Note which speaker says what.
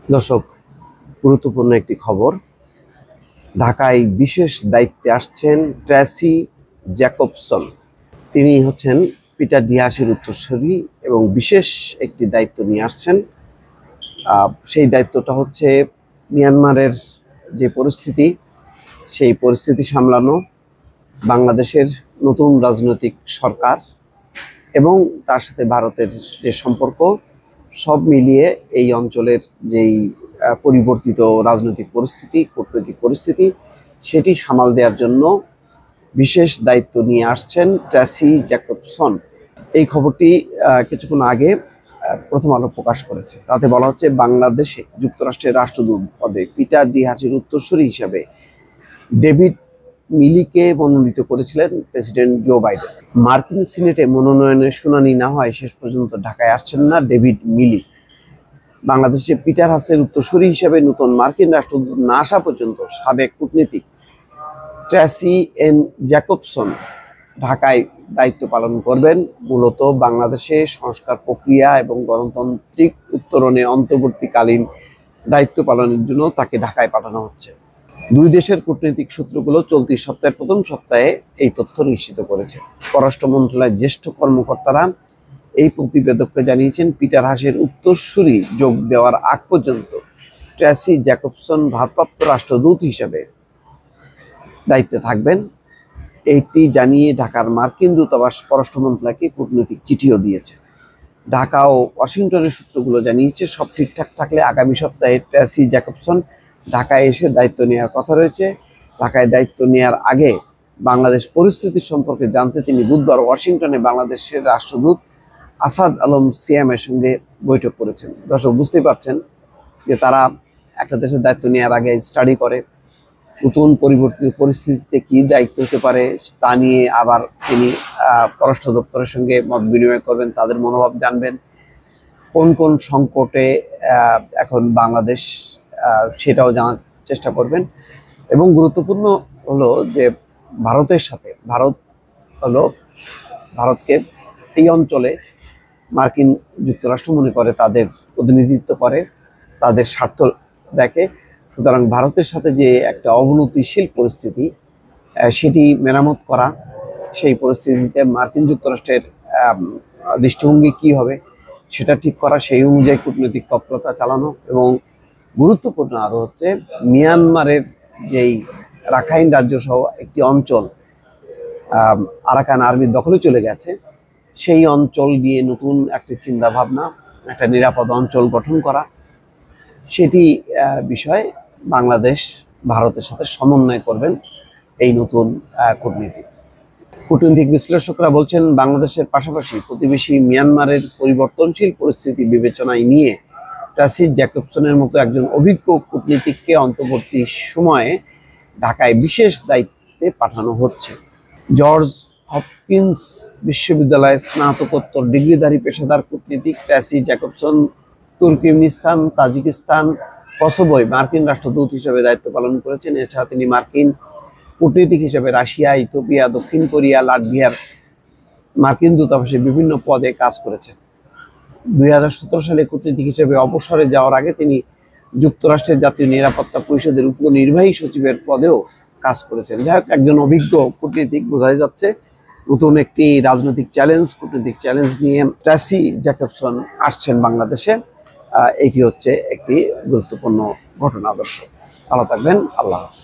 Speaker 1: দর্শক, গুরুত্বপূর্ণ একটি খবর। ঢাকায় বিশেষ দায়িত্বে আসছেন ট্র্যাসি জ্যাকবসন। তিনি হচ্ছেন পিটার ডিহাসের উত্তরসূরি এবং বিশেষ একটি দায়িত্ব নিয়ে আসছেন। সেই দায়িত্বটা হচ্ছে মিয়ানমারের যে পরিস্থিতি, সেই পরিস্থিতি সামলানো, বাংলাদেশের নতুন রাজনৈতিক সরকার এবং তার সাথে ভারতের যে সম্পর্ক, সব মিলিয়ে এই অঞ্চলের যেই পরিবর্তিত রাজনৈতিক পরিস্থিতি, কূটনৈতিক পরিস্থিতি, সেটি সামাল দেওয়ার জন্য বিশেষ দায়িত্ব নিয়ে আসছেন ট্র্যাসি জ্যাকবসন। এই খবরটি কিছুক্ষণ আগে প্রথম আলো প্রকাশ করেছে। তাতে বলা হচ্ছে, বাংলাদেশে যুক্তরাষ্ট্রের রাষ্ট্রদূত পদে পিটার ডিহাসের উত্তরসূরি হিসাবে ডেভিড মিলিকে মনোনীত করেছিলেন প্রেসিডেন্ট জো বাইডেন। মার্কিন সিনেটে মনোনয়নের শুনানি না হয় শেষ পর্যন্ত ঢাকায় আসছেন না ডেভিড মিলি। বাংলাদেশে পিটার হাসের উত্তরসূরি হিসেবে নতুন মার্কিন রাষ্ট্রদূত না আসা পর্যন্ত সাবেক কূটনীতিক ট্র্যাসি এন জ্যাকবসন ঢাকায় দায়িত্ব পালন করবেন। মূলত বাংলাদেশে সংস্কার প্রক্রিয়া এবং গণতান্ত্রিক উত্তরণে অন্তর্বর্তীকালীন দায়িত্ব পালনের জন্য তাকে ঢাকায় পাঠানো হচ্ছে। দুই দেশের কূটনৈতিক সূত্রগুলো চলতি সপ্তাহের প্রথম সপ্তাহে এই তথ্য নিশ্চিত করেছে। পররাষ্ট্র মন্ত্রণালয়ের জ্যেষ্ঠ কর্মকর্তারা এই প্রতিবেদককে জানিয়েছেন, পিটার হাসের উত্তরসূরি যোগ দেওয়ার আগ পর্যন্ত ট্র্যাসি জ্যাকবসন ভারপ্রাপ্ত রাষ্ট্রদূত হিসেবে দায়িত্বে থাকবেন। এইটি জানিয়ে ঢাকার মার্কিন দূতাবাস পররাষ্ট্র মন্ত্রণালয়কে কূটনৈতিক চিঠিও দিয়েছে। ঢাকা ও ওয়াশিংটনের সূত্রগুলো জানিয়েছে, সব ঠিকঠাক থাকলে আগামী সপ্তাহে ট্র্যাসি জ্যাকবসন ঢাকায় এসে দায়িত্ব নেওয়ার কথা রয়েছে। ঢাকায় দায়িত্ব নেওয়ার আগে বাংলাদেশ পরিস্থিতি সম্পর্কে জানতে তিনি বুধবার ওয়াশিংটনে বাংলাদেশের রাষ্ট্রদূত আসাদ আলম সিয়ামের সঙ্গে বৈঠক করেছেন। দর্শক, বুঝতেই পারছেন যে তারা একটা দেশের দায়িত্ব নেওয়ার আগে স্টাডি করে নতুন পরিবর্তিত পরিস্থিতিতে কি দায়িত্ব হতে পারে তা নিয়ে আবার তিনি পররাষ্ট্র দপ্তরের সঙ্গে মত বিনিময় করবেন, তাদের মনোভাব জানবেন, কোন কোন সংকটে এখন বাংলাদেশ সেটাও জানার চেষ্টা করবেন। এবং গুরুত্বপূর্ণ হলো যে ভারতকে এই অঞ্চলে মার্কিন যুক্তরাষ্ট্র মনে করে তাদের প্রতিনিধিত্ব করে, তাদের স্বার্থ দেখে। সুতরাং ভারতের সাথে যে একটা অবনতিশীল পরিস্থিতি, সেটি মেরামত করা, সেই পরিস্থিতিতে মার্কিন যুক্তরাষ্ট্রের দৃষ্টিভঙ্গি কি হবে সেটা ঠিক করা, সেই অনুযায়ী কূটনৈতিক তৎপরতা চালানো। এবং গুরুত্বপূর্ণ আরও হচ্ছে, মিয়ানমারের যেই রাখাইন রাজ্য সহ একটি অঞ্চল আরাকান আর্মির দখলে চলে গেছে, সেই অঞ্চল নিয়ে নতুন একটি চিন্তাভাবনা, একটা নিরাপদ অঞ্চল গঠন করা, সেটি বিষয়ে বাংলাদেশ ভারতের সাথে সমন্বয় করবেন এই নতুন কূটনৈতিক বিশ্লেষকরা বলছেন, বাংলাদেশের পাশাপাশি প্রতিবেশী মিয়ানমারের পরিবর্তনশীল পরিস্থিতি বিবেচনায় নিয়ে ট্র্যাসি জ্যাকবসনের মতো একজন অভিজ্ঞ কূটনীতিককে অন্তর্বর্তী সময়ে ঢাকায় বিশেষ দায়িত্বে পাঠানো হচ্ছে। জর্জ হপকিন্স বিশ্ববিদ্যালয়ের স্নাতকোত্তর ডিগ্রিধারী পেশাদার কূটনীতিক ট্র্যাসি জ্যাকবসন তুর্কমেনিস্তান, তাজিকিস্তান, কসোভোয় মার্কিন রাষ্ট্রদূত হিসেবে দায়িত্ব পালন করেছেন। এছাড়া তিনি মার্কিন কূটনীতিক হিসেবে রাশিয়া, ইথিওপিয়া, দক্ষিণ কোরিয়া, লাটভিয়ার মার্কিন দূতাবাসে বিভিন্ন পদে কাজ করেছেন। 2017 সালে কূটনীতিক হিসেবে অবসরে যাওয়ার আগে তিনি যুক্তরাষ্ট্রের জাতীয় নিরাপত্তা পরিষদের উপনির্বাহী সচিবের পদেও কাজ করেছেন। যাই হোক, একজন অভিজ্ঞ কূটনীতিক, বোঝাই যাচ্ছে নতুন একটি রাজনৈতিক কূটনৈতিক চ্যালেঞ্জ নিয়ে ট্র্যাসি জ্যাকবসন আসছেন বাংলাদেশে। এটি হচ্ছে একটি গুরুত্বপূর্ণ ঘটনা। দর্শক, ভালো থাকবেন। আল্লাহ হাফেজ।